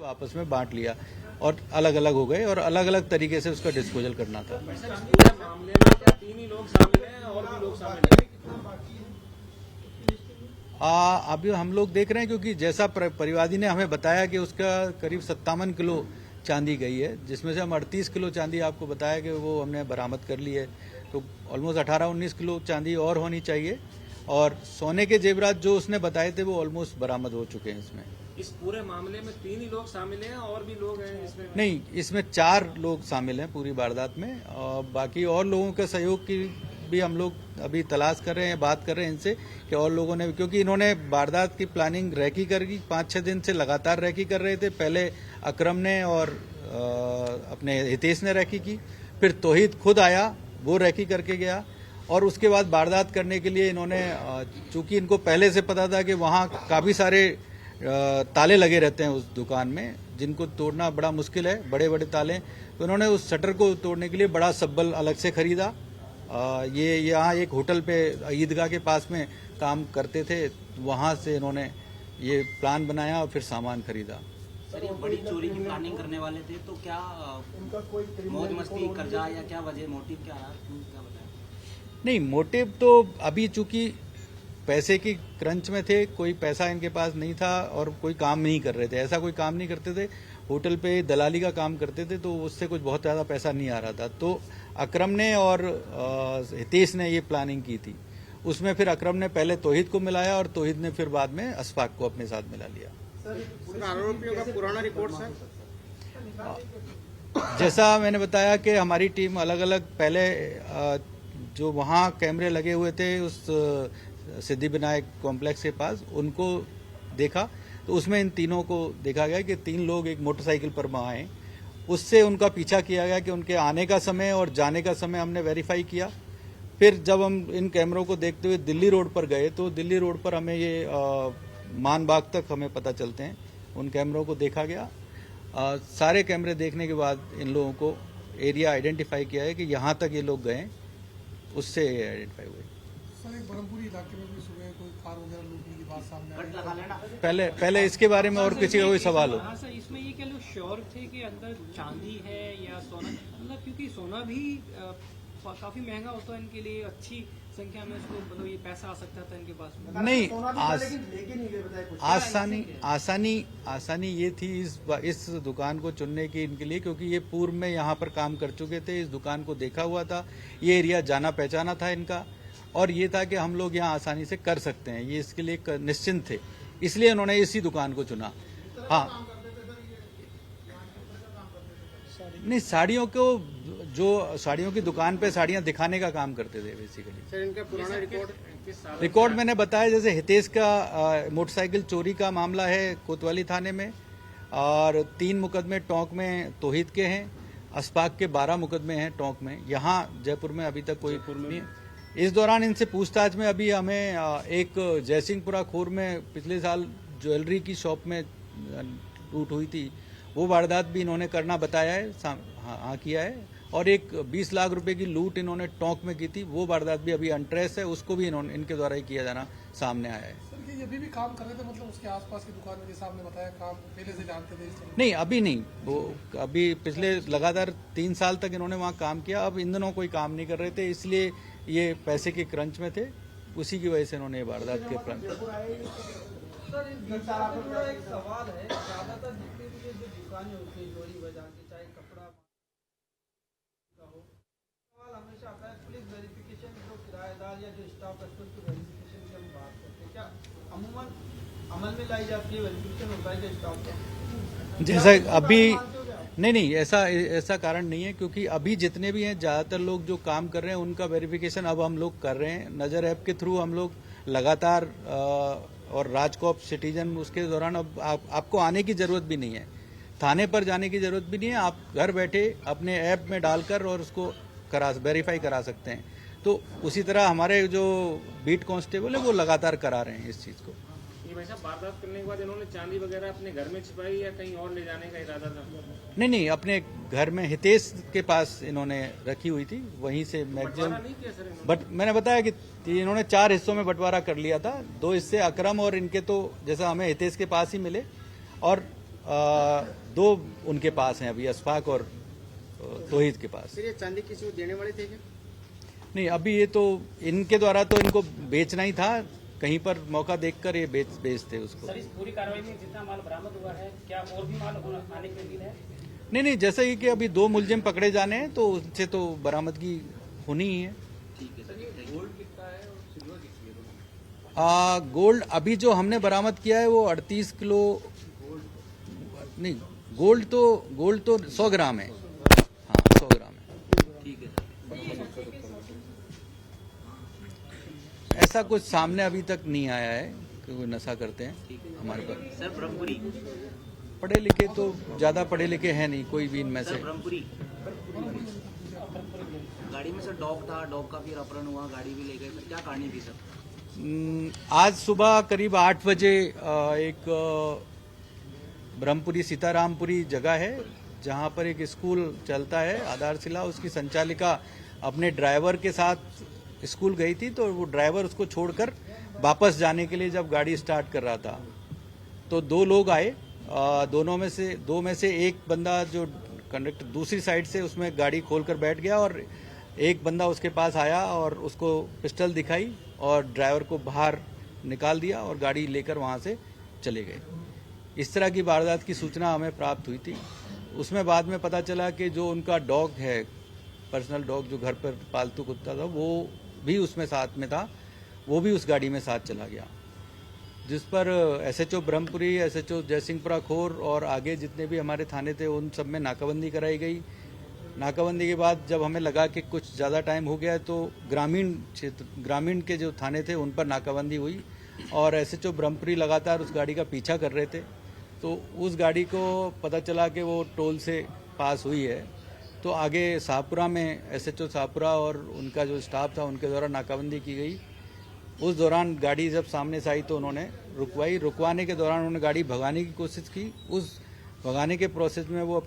उसको आपस में बांट लिया और अलग अलग हो गए और अलग अलग तरीके से उसका डिस्पोजल करना था। मामले में क्या 3 ही लोग शामिल हैं और भी लोग शामिल हैं? अभी हम लोग देख रहे हैं क्योंकि जैसा परिवादी ने हमें बताया कि उसका करीब 57 किलो चांदी गई है, जिसमें से हम 38 किलो चांदी आपको बताया कि वो हमने बरामद कर ली है। तो ऑलमोस्ट 18-19 किलो चांदी और होनी चाहिए और सोने के जेवरात जो उसने बताए थे वो ऑलमोस्ट बरामद हो चुके हैं इसमें। इस पूरे मामले में 3 ही लोग शामिल हैं और भी लोग हैं इसमें? नहीं, इसमें 4 लोग शामिल हैं पूरी वारदात में और बाकी और लोगों के सहयोग की भी हम लोग अभी तलाश कर रहे हैं, बात कर रहे हैं इनसे कि और लोगों ने, क्योंकि इन्होंने वारदात की प्लानिंग रैकी करके 5-6 दिन से लगातार रैकी कर रहे थे। पहले अकरम ने और अपने हितेश ने रैकी की, फिर तौहीद खुद आया, वो रैकी करके गया और उसके बाद वारदात करने के लिए इन्होंने, चूंकि इनको पहले से पता था कि वहाँ काफ़ी सारे ताले लगे रहते हैं उस दुकान में जिनको तोड़ना बड़ा मुश्किल है, बड़े बड़े ताले, तो उन्होंने उस शटर को तोड़ने के लिए बड़ा सब्बल अलग से खरीदा। ये यहाँ एक होटल पे ईदगाह के पास में काम करते थे, वहाँ से इन्होंने ये प्लान बनाया और फिर सामान खरीदा। सर, ये बड़ी चोरी की प्लानिंग करने वाले थे तो क्या मौज मस्ती, कर्जा या क्या वजह, मोटिव क्या है, क्या बताया? नहीं, मोटिव तो अभी चूंकि पैसे की क्रंच में थे, कोई पैसा इनके पास नहीं था और कोई काम नहीं कर रहे थे, ऐसा कोई काम नहीं करते थे, होटल पे दलाली का काम करते थे, तो उससे कुछ बहुत ज़्यादा पैसा नहीं आ रहा था। तो अकरम ने और हितेश ने ये प्लानिंग की थी। उसमें फिर अकरम ने पहले तौहीद को मिलाया और तौहीद ने फिर बाद में अशफाक को अपने साथ मिला लिया। आरोपियों का पुराना रिकॉर्ड है? जैसा मैंने बताया कि हमारी टीम अलग अलग, पहले जो वहाँ कैमरे लगे हुए थे उस सिद्धि विनायक कॉम्प्लेक्स के पास, उनको देखा तो उसमें इन तीनों को देखा गया कि 3 लोग एक मोटरसाइकिल पर वहाँ आए। उससे उनका पीछा किया गया कि उनके आने का समय और जाने का समय हमने वेरीफाई किया। फिर जब हम इन कैमरों को देखते हुए दिल्ली रोड पर गए तो दिल्ली रोड पर हमें ये मानबाग तक हमें पता चलते हैं, उन कैमरों को देखा गया। सारे कैमरे देखने के बाद इन लोगों को एरिया आइडेंटिफाई किया है कि यहाँ तक ये लोग गए, उससे आइडेंटिफाई हुए। सर, एक ब्रह्मपुरी इलाके में भी सुबह कोई कार वगैरह लूटने की बात सामने आई। पहले इसके बारे में और किसी का कोई सवाल हो? हाँ सर, इसमें ये क्या लोग श्योर थे कि अंदर चांदी है या सोना, मतलब क्योंकि सोना भी काफी महंगा होता है इनके लिए, अच्छी संख्या में उसको, मतलब ये पैसा आ सकता था इनके पास में। नहीं, आसानी ये थी इस दुकान को चुनने की इनके लिए, क्योंकि ये पूर्व में यहाँ पर काम कर चुके थे, इस दुकान को देखा हुआ था, ये एरिया जाना पहचाना था इनका और ये था कि हम लोग यहाँ आसानी से कर सकते हैं, ये इसके लिए निश्चिंत थे, इसलिए उन्होंने इसी दुकान को चुना। हाँ, नहीं, साड़ियों को, जो साड़ियों की दुकान पे साड़ियां दिखाने का काम करते थे बेसिकली। सर, इनका पुराना रिकॉर्ड मैंने बताया, जैसे हितेश का मोटरसाइकिल चोरी का मामला है कोतवाली थाने में और 3 मुकदमे टोंक में तौहीद के हैं, अशफाक के 12 मुकदमे हैं टोंक में। यहाँ जयपुर में अभी तक कोई नहीं है। इस दौरान इनसे पूछताछ में अभी हमें एक जयसिंहपुरा खोर में पिछले साल ज्वेलरी की शॉप में लूट हुई थी, वो वारदात भी इन्होंने करना बताया है, हाँ किया है, और एक 20 लाख रुपए की लूट इन्होंने टोंक में की थी, वो वारदात भी अभी अनट्रेस है, उसको भी इनके द्वारा ही किया जाना सामने आया है। सर, ये अभी भी काम कर रहे थे, मतलब उसके आसपास की दुकान में, जैसा आपने बताया, काम पहले से जानते थे इस तरह? नहीं, अभी नहीं, वो अभी पिछले लगातार 3 साल तक इन्होंने वहाँ काम किया, अब इन दिनों कोई काम नहीं कर रहे थे, इसलिए ये पैसे के क्रंच में थे, उसी की वजह से इन्होंने ये वारदात के प्लान। सर, एक सवाल है, ज्यादातर जितनी भी ये जो दुकानें होती है चोरी बाजार की, चाहे कपड़ा का हो, सवाल हमेशा आता है पुलिस वेरिफिकेशन, जो किराएदार या जो स्टाफ है उसकी वेरिफिकेशन की हम बात करते हैं, क्या अमूमन अमल में लाई जाती है, वेरिफिकेशन होता है जो स्टाफ का? जैसा अभी नहीं, ऐसा कारण नहीं है, क्योंकि अभी जितने भी हैं ज़्यादातर लोग जो काम कर रहे हैं उनका वेरिफिकेशन अब हम लोग कर रहे हैं। नज़र ऐप के थ्रू हम लोग लगातार, और राजकॉप सिटीजन, उसके दौरान अब आपको आने की ज़रूरत भी नहीं है, थाने पर जाने की ज़रूरत भी नहीं है, आप घर बैठे अपने ऐप में डालकर और उसको वेरीफाई करा सकते हैं। तो उसी तरह हमारे जो बीट कांस्टेबल है वो लगातार करा रहे हैं इस चीज़ को। ये भाई साहब, वारदात करने के बाद इन्होंने चांदी वगैरह अपने घर में छिपाई या कहीं और ले जाने का इरादा था? नहीं, अपने घर में हितेश के पास इन्होंने रखी हुई थी, वहीं से मैक्सिमम। बट मैंने बताया कि इन्होंने 4 हिस्सों में बंटवारा कर लिया था, 2 हिस्से अकरम और इनके, तो जैसा हमें हितेश के पास ही मिले, और दो उनके पास हैं अभी, अशफाक और तौहीद के पास। सर ये चांदी किसी को देने वाले थे क्या? नहीं, अभी ये तो इनके द्वारा तो इनको बेचना ही था, कहीं पर मौका देखकर ये बेचते उसको। सर, इस पूरी कार्रवाई में जितना माल बरामद हुआ है, क्या और भी माल आने की उम्मीद है? नहीं, जैसे ही कि अभी 2 मुलजिम पकड़े जाने हैं तो उनसे तो बरामदगी होनी ही है। गोल्ड अभी जो हमने बरामद किया है वो 38 किलो नहीं, गोल्ड तो 100 ग्राम है। हाँ, 100 ग्राम है। ठीक है ऐसा कुछ सामने अभी तक नहीं आया है कि कोई नशा करते हैं हमारे पर। सर। ब्रह्मपुरी पढ़े लिखे तो ज्यादा पढ़े लिखे हैं नहीं कोई भी इनमें से। सर, ब्रह्मपुरी गाड़ी में सर डॉग था, डॉग का फिर अपहरण हुआ, गाड़ी भी ले गए सर, क्या कहानी थी सर? आज सुबह करीब 8 बजे एक ब्रह्मपुरी सीतारामपुरी जगह है जहां पर एक स्कूल चलता है आधारशिला, उसकी संचालिका अपने ड्राइवर के साथ स्कूल गई थी, तो वो ड्राइवर उसको छोड़कर वापस जाने के लिए जब गाड़ी स्टार्ट कर रहा था तो 2 लोग आए। दो में से एक बंदा जो कंडक्टर दूसरी साइड से उसमें गाड़ी खोलकर बैठ गया और एक बंदा उसके पास आया और उसको पिस्टल दिखाई और ड्राइवर को बाहर निकाल दिया और गाड़ी लेकर वहां से चले गए। इस तरह की वारदात की सूचना हमें प्राप्त हुई थी। उसमें बाद में पता चला कि जो उनका डॉग है, पर्सनल डॉग जो घर पर पालतू कुत्ता था, वो भी उसमें साथ में था, वो भी उस गाड़ी में साथ चला गया, जिस पर एसएचओ ब्रह्मपुरी, एसएचओ जयसिंहपुरा खोर और आगे जितने भी हमारे थाने थे उन सब में नाकाबंदी कराई गई। नाकाबंदी के बाद जब हमें लगा कि कुछ ज़्यादा टाइम हो गया तो ग्रामीण के जो थाने थे उन पर नाकाबंदी हुई और एसएचओ ब्रह्मपुरी लगातार उस गाड़ी का पीछा कर रहे थे। तो उस गाड़ी को पता चला कि वो टोल से पास हुई है, तो आगे शाहपुरा में एसएचओ शाहपुरा और उनका जो स्टाफ था उनके द्वारा नाकाबंदी की गई। उस दौरान गाड़ी जब सामने से आई तो उन्होंने रुकवाने के दौरान उन्होंने गाड़ी भगाने की कोशिश की। उस भगाने के प्रोसेस में वो अपनी